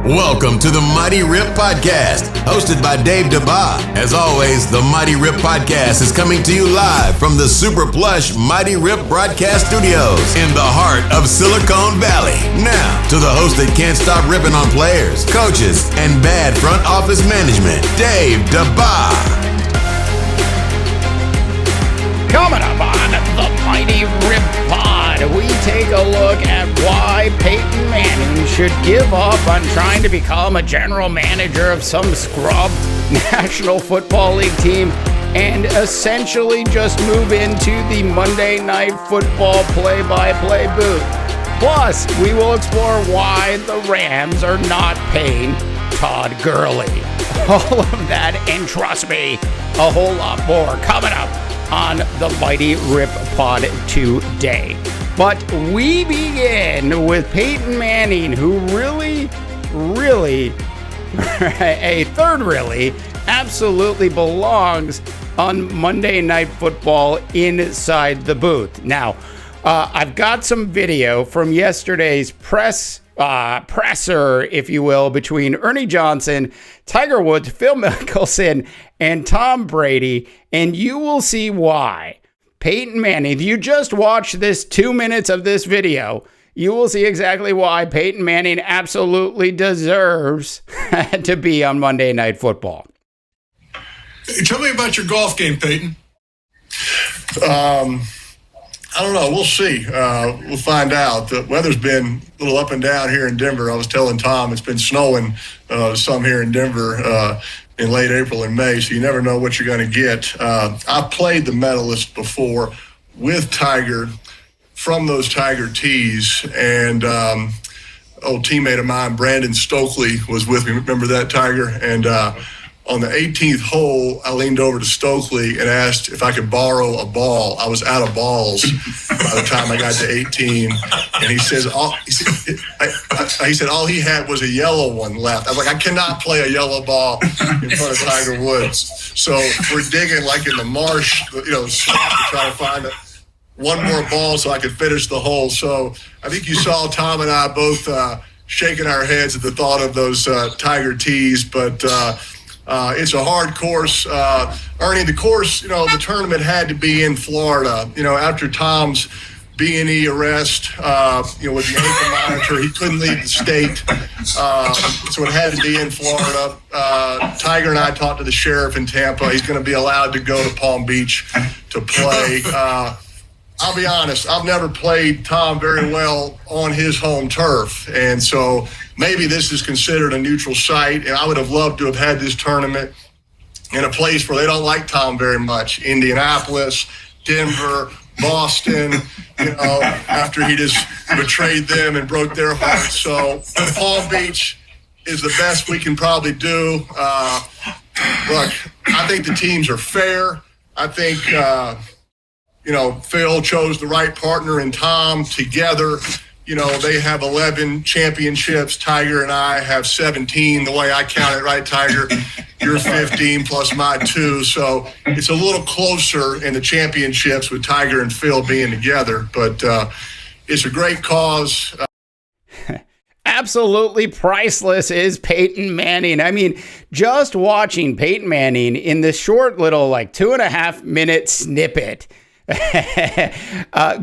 Welcome to the Mighty Rip Podcast, hosted by Dave DeBa. As always, the Mighty Rip Podcast is coming to you live from the super plush Mighty Rip Broadcast Studios in the heart of Silicon Valley. Now, to the host that can't stop ripping on players, coaches, and bad front office management, Dave DeBa. Coming up on the Mighty Rip Pod, we take a look at why Peyton Manning should give up on trying to become a general manager of some scrub National Football League team and essentially just move into the Monday Night Football play-by-play booth. Plus, we will explore why the Rams are not paying Todd Gurley. All of that, and trust me, a whole lot more coming up on the Mighty Rip Pod today. But we begin with Peyton Manning, who really, absolutely belongs on Monday Night Football inside the booth. Now, I've got some video from yesterday's presser, if you will, between Ernie Johnson, Tiger Woods, Phil Mickelson, and Tom Brady, and you will see why Peyton Manning, if you just watch this 2 minutes of this video, you will see exactly why Peyton Manning absolutely deserves to be on Monday Night Football. Tell me about your golf game, Peyton. I don't know. We'll see. We'll find out. The weather's been a little up and down here in Denver. I was telling Tom it's been snowing some here in Denver in late April and May, so you never know what you're going to get. I've played the Medalist before with Tiger from those Tiger tees, and old teammate of mine, Brandon Stokely, was with me. Remember that, Tiger? And on the 18th hole, I leaned over to Stokely and asked if I could borrow a ball. I was out of balls by the time I got to 18. And he says, all he had was a yellow one left. I was like, I cannot play a yellow ball in front of Tiger Woods. So we're digging like in the marsh, swamp to try to find one more ball so I could finish the hole. So I think you saw Tom and I both shaking our heads at the thought of those Tiger tees, but it's a hard course. Ernie, the course, the tournament had to be in Florida. After Tom's B&E arrest, with the ankle monitor, he couldn't leave the state. So it had to be in Florida. Tiger and I talked to the sheriff in Tampa. He's going to be allowed to go to Palm Beach to play. I'll be honest, I've never played Tom very well on his home turf. And so maybe this is considered a neutral site. And I would have loved to have had this tournament in a place where they don't like Tom very much. Indianapolis, Denver, Boston, after he just betrayed them and broke their hearts. So Palm Beach is the best we can probably do. Look, I think the teams are fair. I think, Phil chose the right partner in Tom. Together, they have 11 championships. Tiger and I have 17, the way I count it, right, Tiger? You're 15 plus my 2. So it's a little closer in the championships with Tiger and Phil being together. But it's a great cause. Absolutely priceless is Peyton Manning. I mean, just watching Peyton Manning in this short little 2.5 minute snippet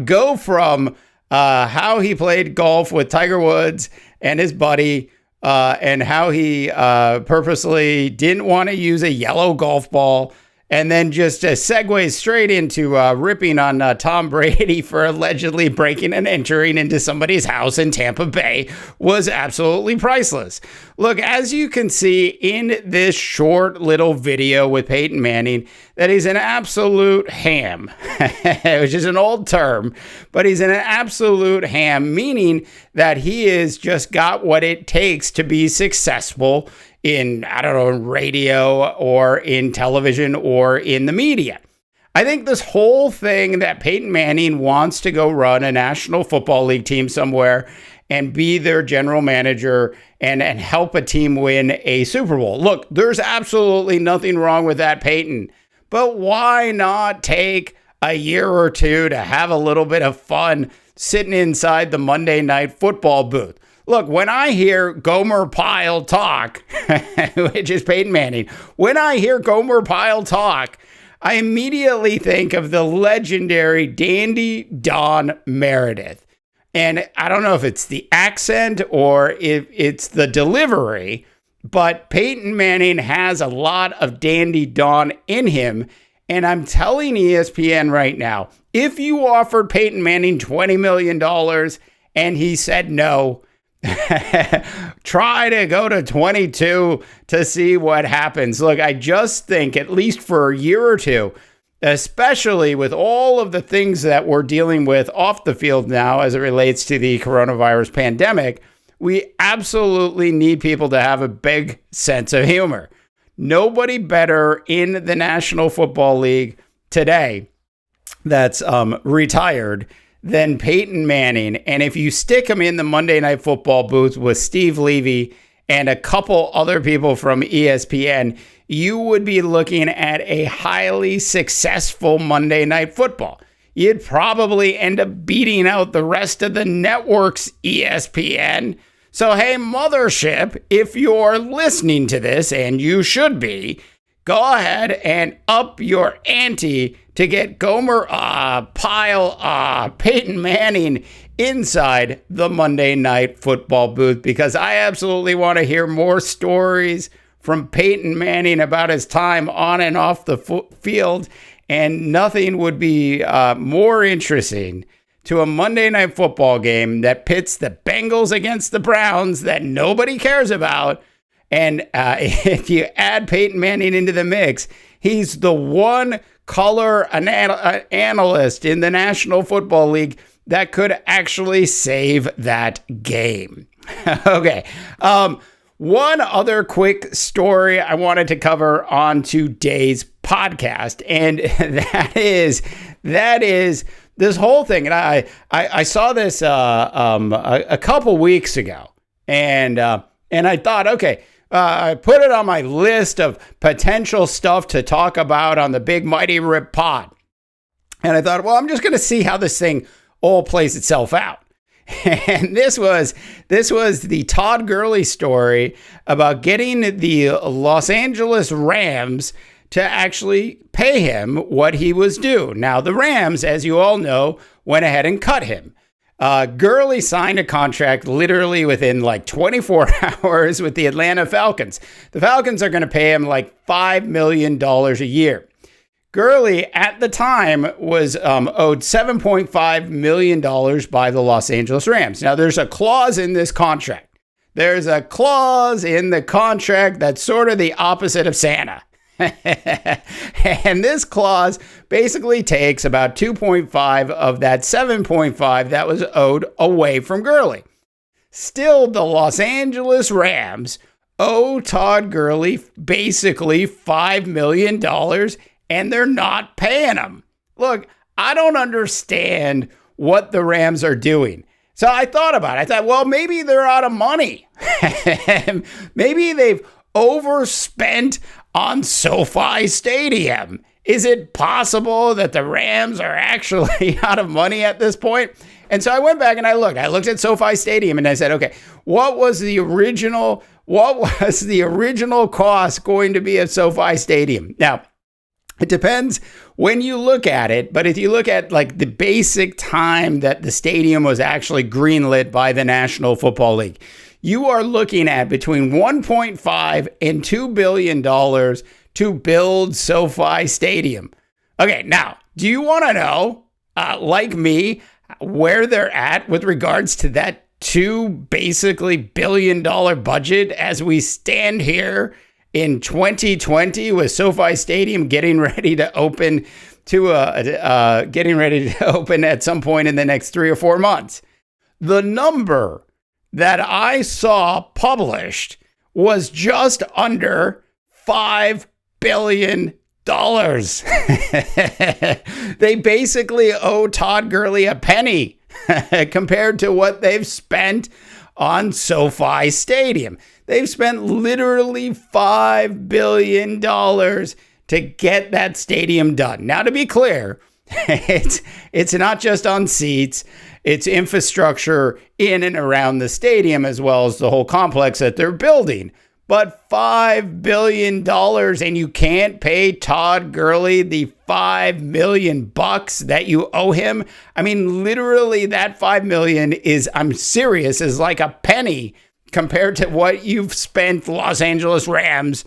go from how he played golf with Tiger Woods and his buddy, and how he purposely didn't want to use a yellow golf ball, and then just segues straight into ripping on Tom Brady for allegedly breaking and entering into somebody's house in Tampa Bay was absolutely priceless. Look, as you can see in this short little video with Peyton Manning, that he's an absolute ham, which is an old term, but he's an absolute ham, meaning that he has just got what it takes to be successful in, radio or in television or in the media. I think this whole thing that Peyton Manning wants to go run a National Football League team somewhere and be their general manager and help a team win a Super Bowl. Look, there's absolutely nothing wrong with that, Peyton. But why not take a year or two to have a little bit of fun sitting inside the Monday Night Football booth? Look, when I hear Gomer Pyle talk, which is Peyton Manning, when I hear Gomer Pyle talk, I immediately think of the legendary Dandy Don Meredith. And I don't know if it's the accent or if it's the delivery, but Peyton Manning has a lot of Dandy Don in him. And I'm telling ESPN right now, if you offered Peyton Manning $20 million and he said no, try to go to 22 to see what happens. Look, I just think at least for a year or two, especially with all of the things that we're dealing with off the field now as it relates to the coronavirus pandemic, we absolutely need people to have a big sense of humor. Nobody better in the National Football League today that's retired than Peyton Manning. And if you stick him in the Monday Night Football booth with Steve Levy and a couple other people from ESPN, you would be looking at a highly successful Monday Night Football. You'd probably end up beating out the rest of the network's ESPN. So, hey, Mothership, if you're listening to this, and you should be, go ahead and up your ante to get Gomer Pyle, Peyton Manning inside the Monday Night Football booth, because I absolutely want to hear more stories from Peyton Manning about his time on and off the field, and nothing would be more interesting to a Monday Night Football game that pits the Bengals against the Browns that nobody cares about. And if you add Peyton Manning into the mix, he's the one color analyst in the National Football League that could actually save that game. Okay. One other quick story I wanted to cover on today's podcast, and that is this whole thing. And I saw this a couple weeks ago, and I thought, okay, I put it on my list of potential stuff to talk about on the Big Mighty Rip Pod. And I thought, well, I'm just going to see how this thing all plays itself out. And this was the Todd Gurley story about getting the Los Angeles Rams to actually pay him what he was due. Now, the Rams, as you all know, went ahead and cut him. Gurley signed a contract literally within like 24 hours with the Atlanta Falcons. The Falcons are going to pay him like $5 million a year. Gurley, at the time, was owed $7.5 million by the Los Angeles Rams. Now, there's a clause in this contract. There's a clause in the contract that's sort of the opposite of Santa. And this clause basically takes about 2.5 of that 7.5 that was owed away from Gurley. Still, the Los Angeles Rams owe Todd Gurley basically $5 million, and they're not paying him. Look, I don't understand what the Rams are doing. So I thought about it. I thought, well, maybe they're out of money. Maybe they've overspent on SoFi Stadium. Is it possible that the Rams are actually out of money at this point? And so I went back and I looked at SoFi Stadium and I said, okay, what was the original cost going to be at SoFi Stadium? Now, it depends when you look at it, but if you look at like the basic time that the stadium was actually greenlit by the National Football League, you are looking at between $1.5 and $2 billion to build SoFi Stadium. Okay, now, do you want to know, like me, where they're at with regards to that basically $2 billion budget as we stand here in 2020 with SoFi Stadium getting ready to open at some point in the next 3 or 4 months? The number that I saw published was just under $5 billion. They basically owe Todd Gurley a penny compared to what they've spent on SoFi Stadium. They've spent literally $5 billion to get that stadium done. Now, to be clear, it's not just on seats. It's infrastructure in and around the stadium, as well as the whole complex that they're building. But $5 billion, and you can't pay Todd Gurley the $5 million that you owe him. I mean, literally that $5 million is, I'm serious, is like a penny compared to what you've spent, Los Angeles Rams,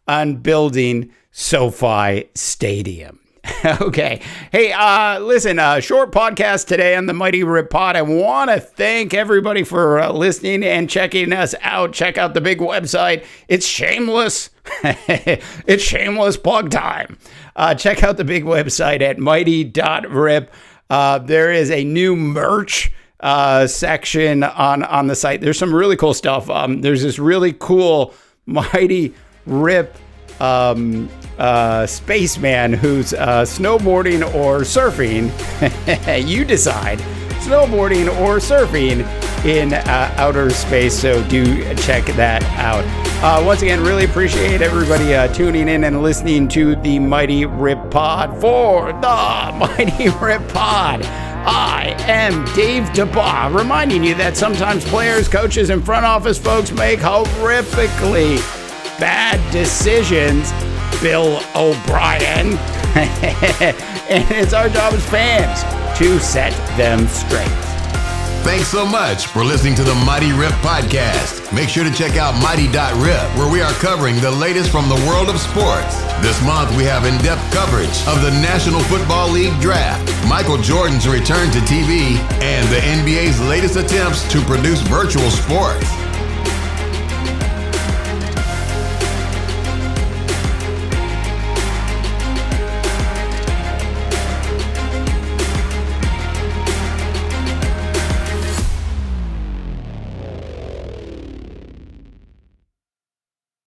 on building SoFi Stadium. Okay. Hey, listen, short podcast today on the Mighty Rip Pod. I want to thank everybody for listening and checking us out. Check out the big website. It's shameless. It's shameless plug time. Check out the big website at mighty.rip. There is a new merch section on the site. There's some really cool stuff. There's this really cool Mighty Rip spaceman who's snowboarding or surfing. You decide, snowboarding or surfing in outer space. So do check that out. Once again, really appreciate everybody tuning in and listening to the Mighty Rip Pod. For the Mighty Rip Pod, I am Dave DeBaugh, reminding you that sometimes players, coaches, and front office folks make horrifically bad decisions. Bill O'Brien. And it's our job as fans to set them straight. Thanks so much for listening to the Mighty Rip Podcast. Make sure to check out Mighty.Rip, where we are covering the latest from the world of sports. This month, we have in-depth coverage of the National Football League Draft, Michael Jordan's return to TV, and the NBA's latest attempts to produce virtual sports.